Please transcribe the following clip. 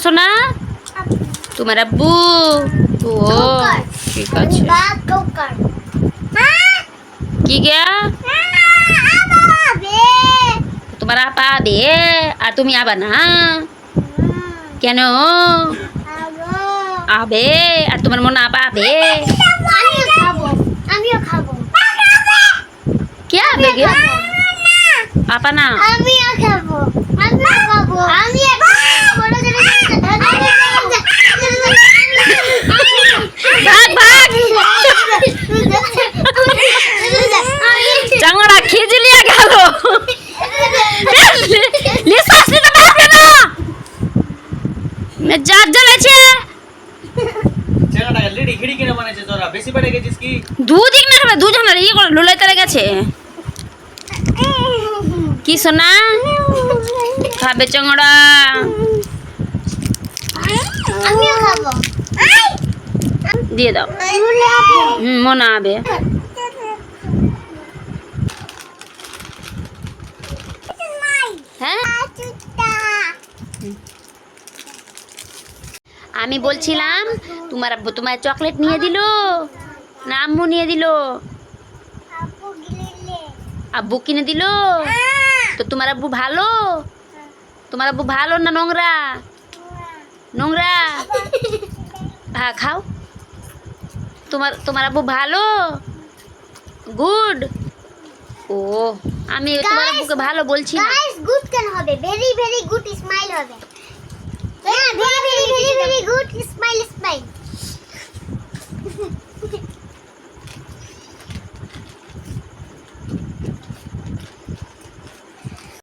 সোনা? তোমার আব্বু? ও ঠিক আছে। কি গিয়া? তোমার আপা আবে আর তুমি আবা না কেন? আবে আর তোমার মনে আপা আবে? কে আবে গে? আপা না চাঙড়া খেজে লিয়া গেল। নিঃশ্বাস নিতে পারবে না, মেজাজ জ্বলেছে। চাঙড়া লিডি খিড়ি কিনে বানাইছে তোরা, বেশি পড়ে গেছিস কি? দুদিক না হবে, দুজনের ইয়ে করে লুলাইতে লেগেছে। কি সোনা খাবে চাঙড়া? দিয়ে দাও। মনে আবে। হ্যাঁ আমি বলছিলাম তোমার আব্বু তোমার চকলেট নিয়ে দিল না আম্মু নিয়ে দিল? আব্বু কিনে দিল। তো তোমার আব্বু ভালো? তোমার আব্বু ভালো না নোংরা? নোংরা। হ্যাঁ খাও। তোমার আব্বু ভালো? গুড। ও আমি তোমার আব্বুকে ভালো বলছি না। গাইস গুড কেন হবে? ভেরি ভেরি গুড স্মাইল হবে। হ্যাঁ very very very very good smile smile.